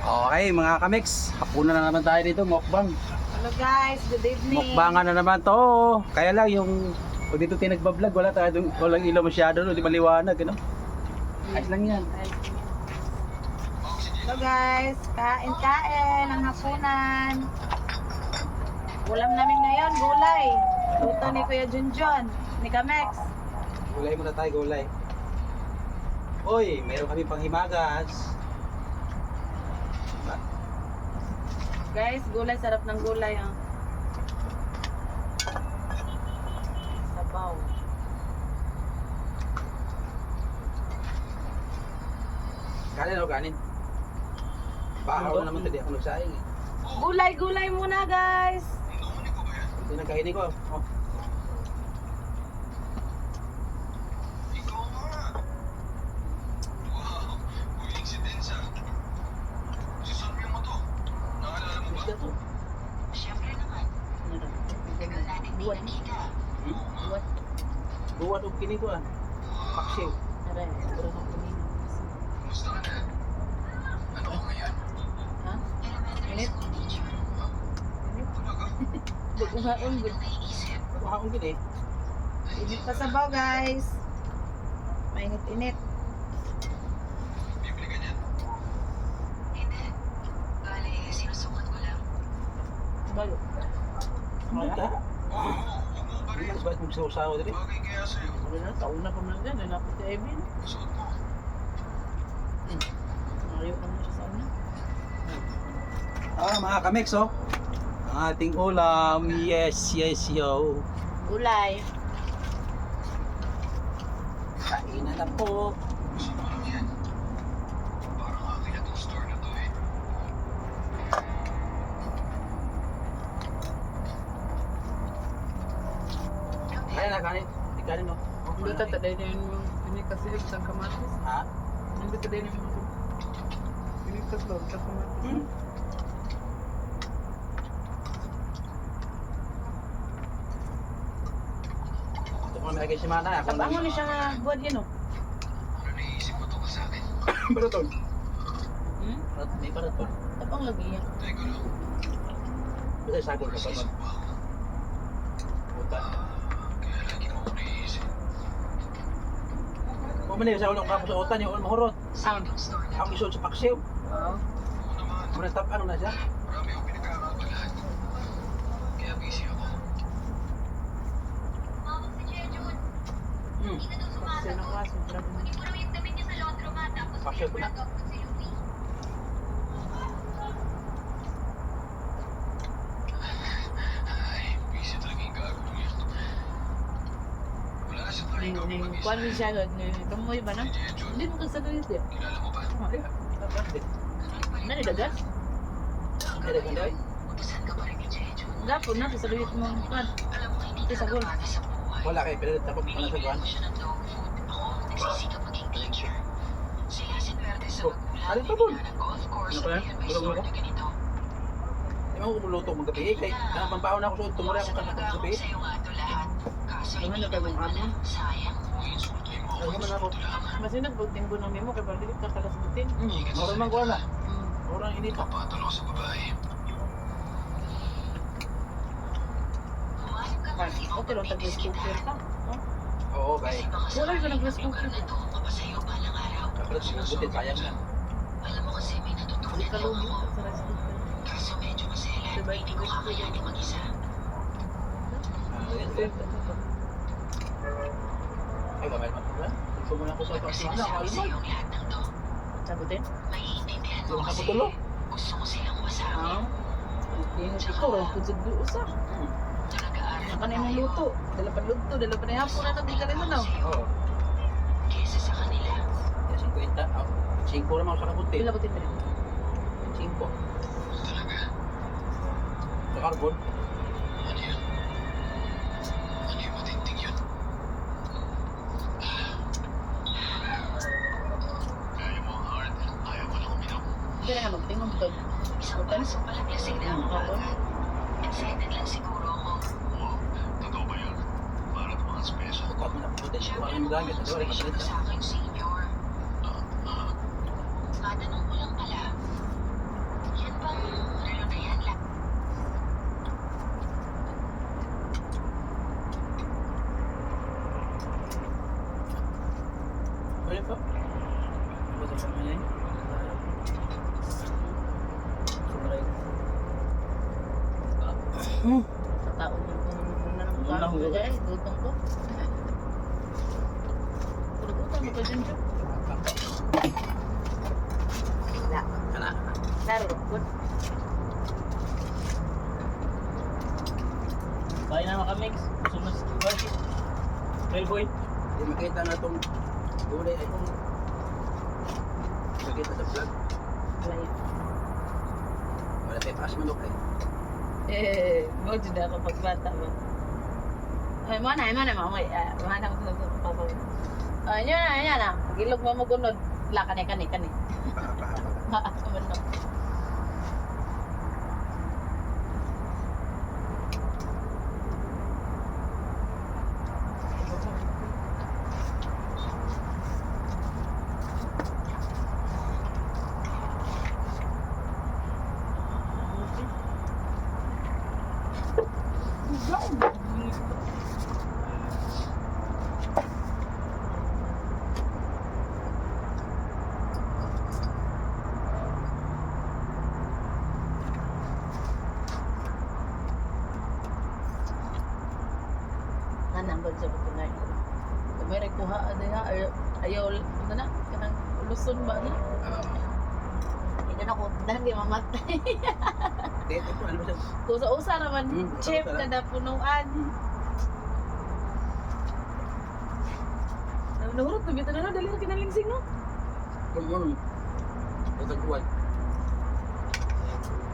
Okay mga kamix, hapunan na naman tayo dito, mukbang. Hello guys, good evening. Mukbangan na naman to. Kaya lang yung pag dito tayo nagbablog, walang ilaw masyado, di maliwanag, ano? Ayos lang yan. Hello guys, kain-kain ang hapunan. Ulam namin ngayon, gulay. Luto ni Kuya Junjun, ni Kamex. Gulay muna tayo, gulay. Uy, mayroon kami panghimagas. Guys, gulay, sarap ng gulay. Ah. Sabaw. Kanin o kanin? Bahaw na naman tadi ako nagsaing eh. Gulay muna guys. Hindi na kainin ko. Oh. Isda to. Buwan. Buwan. Buwan o kini ko ah. Paksiw. Aray, sobrang kunin. Ha? Init? Init? Bukungaon, good. Buhaon gini eh. Init pa sabaw guys. Mainit-init. Bago. Ano ka? Hindi mas ba't magsaw-saw dito? Wala na, taon na pa man dyan. Nalapit si Evan. Ayaw ka na siya sa una. Mga kamix oh. Ang ating ulam. Yes, yo. Gulay. Kainan na po. Kaya na kanin. Ikanin mo. Hindi ka taday na yun ini kasi isang kamatis. Ha? Hindi taday na yun. Ini kasi daw isang kamatis. Ito mo may si Mana. Tabango ni siya nga buwan yun oh. Baraton. Hmm? May baraton. Tabang lagi yan. Basta sagol ka pa nun. Buta. Pumili sa unang kapo sa utan yung mahurot. Sound. Ang isod sa paksiw. Oo. Muna tap ano na siya? Sino ka? Sobrang. Paksiw ko na. Kuan mi siya gud ni tumoy ba na? Hindi mo kasi dito ya. Nani dagas? Kaya ganda eh. Gapo na sa dito mo kuan. Ito sa gol. Wala kayo, pero tapos mo na sa buwan. Alin pa bun? Ano pa yan? Bulog mo ko? Hindi mo kumuluto mong gabi eh. Kaya mambaon na ako sa tumuli akong kanakang gabi eh. Ano na kay mong amo? Ano naman ako? Mas nagbugting ko ng memo kay pag dili ka kalasbutin. Mura man ko na. Mura ang init. Okay lang tag-rice cooker ka. Oo, bay. Wala ka nag-rice cooker. Kapag sinabutin, sayang yan. Hindi ka lugi sa rice cooker. Diba yung rice cooker? Ay, gamay naman ko ba? Gusto mo na ako sa paksina. Ako alam mo. Sagutin? Hindi mo kaputulo. Oo. Yung ikaw, rin kung sa duusa. Naka na yung luto. Dala pa luto, dala pa na yung hapon na hindi ka rin ano. Oo. Kaya 50. 5 naman ako sa kaputi. Pila butin rin. 5. Sa carbon. Hindi na nga magtingong to. Butan? Oo. Kapag mo na pupunta siya, kung ano yung gamit, ano rin kapalit siya. Taon yung Wala nanang ko. guys, gutong ko. Puro gutong ko dyan siya. Wala. Kana. Laro, good. Bahay na makamix. Sumas. Trail boy. Di makita na itong gulay ay kung makita sa vlog. Layo. Wala tayo paas manok eh. Mo jud ako pagbata ba. Ay mo na, mamay. Mana ko sa papa. Ay nya na. Gilog mo mo gunod. La kani. Paha. Manok. Nambag sa pagkakay. May rekuha na ayaw na kanang luson ba na? Hindi na ko dahil di mamatay. Dito po ano ba siya? Kusa-usa naman chip usa-usa. kada punuan. Nahurot na bita na dali na kinalingsing no. Kung ito kuwan.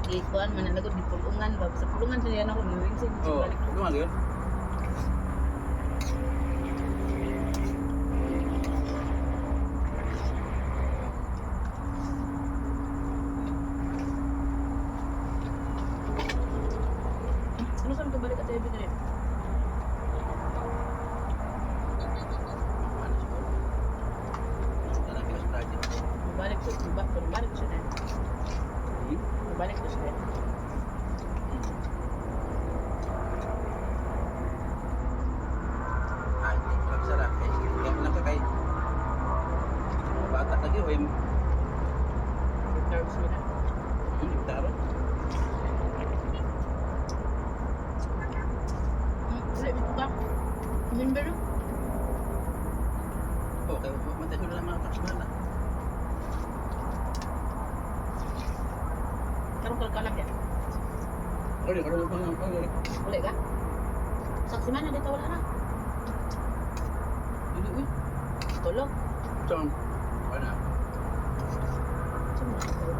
Ikuan man nalagod di pulungan ba sa pulungan siya na ko nalingsing. Oh, ano yun? Ano saan ka balik at tayo binili? Ano siguro? Ito na kilos project. Balik ko siya na. Balik ko siya. Ah, hindi sarap. Eh, kaya lang ka kay bata lagi o yung Carbs mo na. taro. Wala mo ba? Remember no? Okay, matay ko na lang mga taxman na. Karong kalkalap yan. Uli, karong pa nga. Uli ka? Saksi mana dito wala na? Hindi, Tulog. Saan? Wala. Saan mo tulog?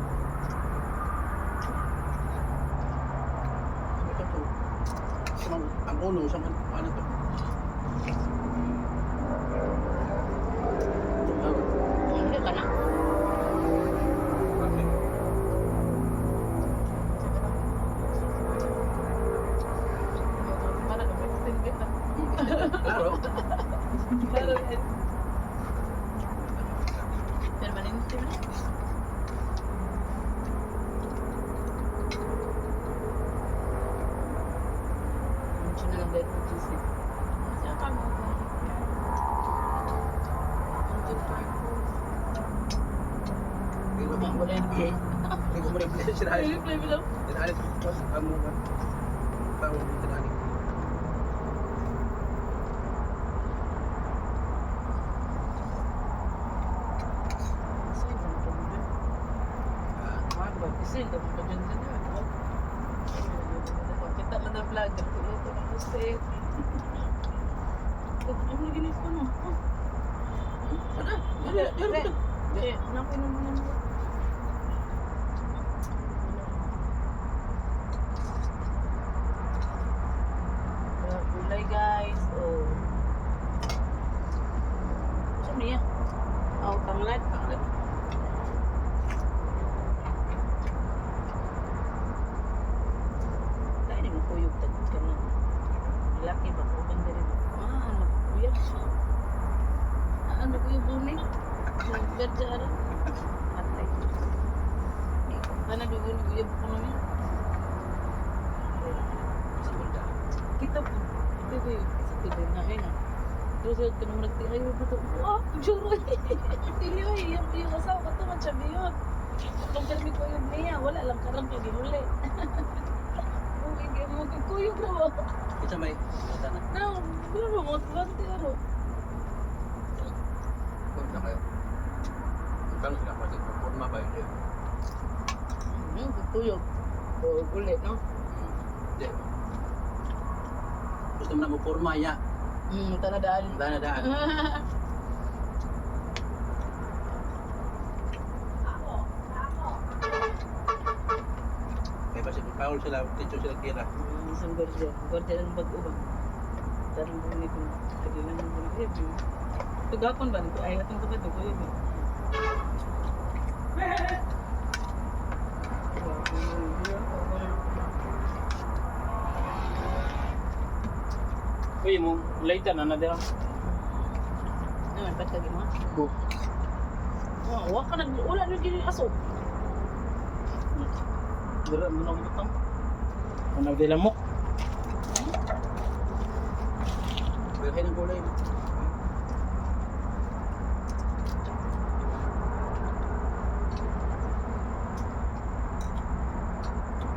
Ito to. Ang ulo, sa ano to? Hindi ka na. Okay. Para lumesting kita. Klaro. Claro yan. Permanente mo na. Mucho na lang dahil ko cheese eh. Siya ka mo ko. Ang good part ko. Hindi mo Ang wala yung gay. Hindi ko ma-replay si Rani. Play mo lang. Tinali ko. Amo ka. Tawag mo tinali. Saan ka mo dyan? Ah, Isil, dapat ka dyan dyan yun. Kita lang na vlog. Nagtuluto ng pusit. Ano ginis ko no? Ano? Hindi, hindi. Hindi, nakinom mo naman. Gulay guys. Oh. Saan niya? Oh, tanglad. Tanglad. Dahil di mo kuyog tagod ka na. Laki ba? Upang dali mo. Ano? Kuyog siya. Ano kuyog bumi? Nagberjara. Atay. Ano doon kuyog ko namin? Segunda. Kita po. Ito ko yun. Sa tiba na ayun ah. Terus yun, kanong nagtingay mo dito. Wah, juro eh. Hindi ay, yung asawa ka naman siya biyon. Kung permi ko yun niya, wala lang karang kagihuli. Hindi mo kikuyog na ba? Isa may ito na. Na, pero mo trante aro. Kung na kayo. Kano sila kasi forma ba yun? Kikuyog. O ulit, no? Hindi. Gusto mo na mo forma niya. Tanadaan. Daan. Kaya kasi kung Paul sila, teacher sila kira. Isang gwardiya. Gwardiya ng pag-ubang. Darang bumi ko. Kagilan ng bumi. Tugapon ba? Ay, atong kapag kuyog. Uy, mo later na dira. Naman, ba't kagi mo? Go. Wala na gini aso. Dira mo na butang. Ano dila mo? Pero kayo ng gulay.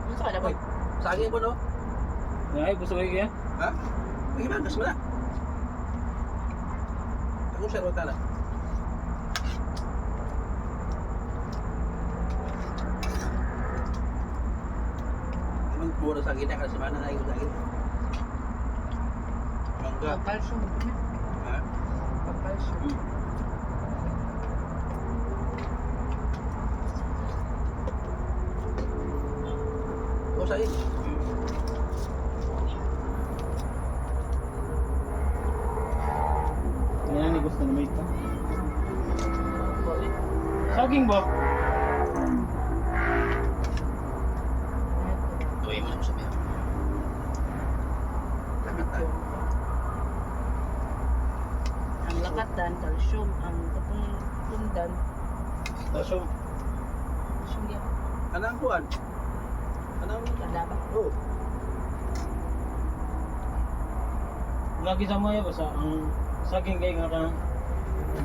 Ano sa Uy, saging po no? Ay, gusto ko yan. Ha? May himagas mo na. Ako siya rota na. Anong puro saging na kasi mana na yung saging. Mangga. Pagkalsyon. Ha? Pagkalsyon. O saging. Yan ni gusto na may ito. Saging ba? Tuwi mo na mo sabihin. Lakat tayo. Ang lakatan, calcium, ang kapong tundan, Taso. calcium yan. Anong kuhan? Anong... Kadaba. Oh. Lagi sa mga basta ang saging kay nga kan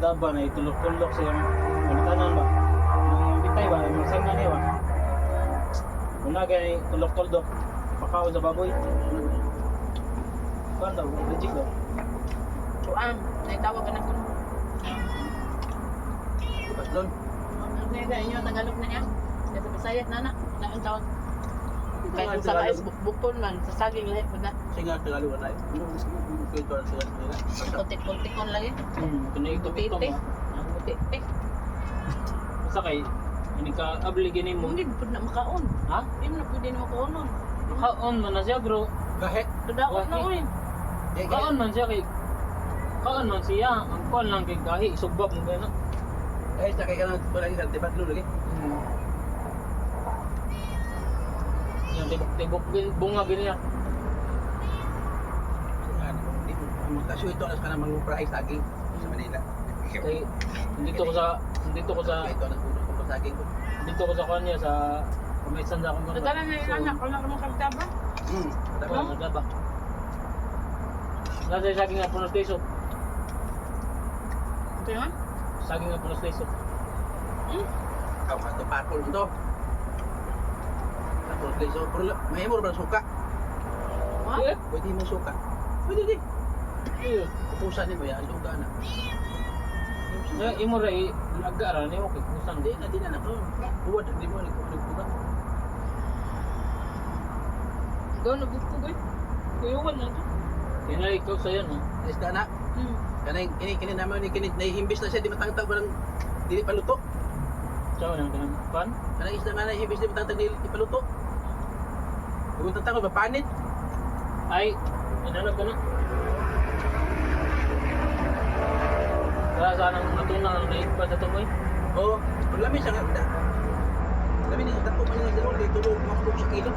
daba na itulok-tulok sa yung manitanan ba. Ang bitay ba, ang sanga niya ba. Una gani tulok-tulok pakaon sa baboy. Kuan daw, legit daw. Tuang, naitawag ka na ko. Baslon. Ano na inyo, Tagalog na yan. Sa Bisayat na na. Na ang tawag. Kahit sa kais bukton man, sa saging lahat po na. Singa Tagalog na tayo. Ito ang sila nila. Kuntik-kuntikon lagi. Kuno ito-ito Puti-puti. ba. Puti-puti. Sa kay ini ka abli gini mo. Hindi po na makaon. Ha? Hindi mo na pwede na makaunon. Kaon man na siya bro. Gahe. Tudaon na ko eh. Kaon man siya kay kaon man siya. Ang kuan lang kay gahi sugbab mo gana. Eh, sa kaya ka lagi sa tibat dulu lagi. Yung tibok bunga gini ya. Magkasyo ito alas ka na mag-fry saging sa Manila. Kay dito ko sa Ito ang puno ko saging ko. dito ko sa kanya sa kumisan sa akong Nagkaroon na yung anak. Wala ka makagdaba. Wala na ba? Nasa saging nga puno peso. Ito yun? Saging nga puno peso. Kau ito patol ito. Patol peso. Pero may mo ba suka? Ha? Pwede mo suka. Pwede di. Iyo. Utusan mo yan. Suka na. Na imo ra nagara ni okay kusang Hindi na. Di na na. Buwad. Hindi mo. Nagpuga. Gawin na gusto ko eh. Kuyuwan na ito. Kaya ikaw sa yan ha. Isda na. Kini naman ni kini naihimbis na siya di matangtag barang dili paluto. Sawa nang kanang pan. Kanang isda nga naihimbis di matangtag dili paluto. Kung tantang ko mapanit. Ay, inanap ka na. Kaya sana matunan ang naik pa sa tumoy. Oo. Ang lamin siya nga. Lamin ni dako man nga dito dito tulog makulog sa kilo.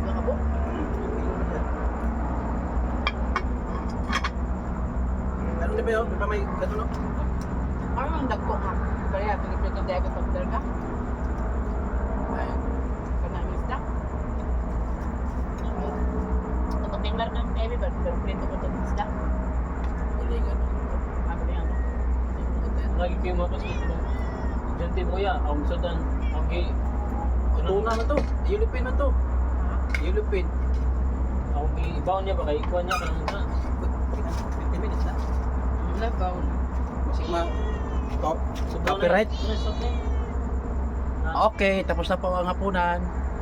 Nakabo. Ano na ba yun? Di ba may gato no? Parang ang dagko nga. Kaya pinipito dito pag ka. Ay. Kana isda. Ito tinglar ng baby bird. Pero prito ko ito isda. Uli nga. Ako na yan. Lagi kayo mapas dito. Janti mo ya, ang sudan, ang Tuna na to. Yulupin na to. Yulupin. Ako ibaw niya ba kay ikuha niya kanang na. 50 minutes na. Labaw na. Masig copyright. Okay. Okay, tapos na po ang hapunan.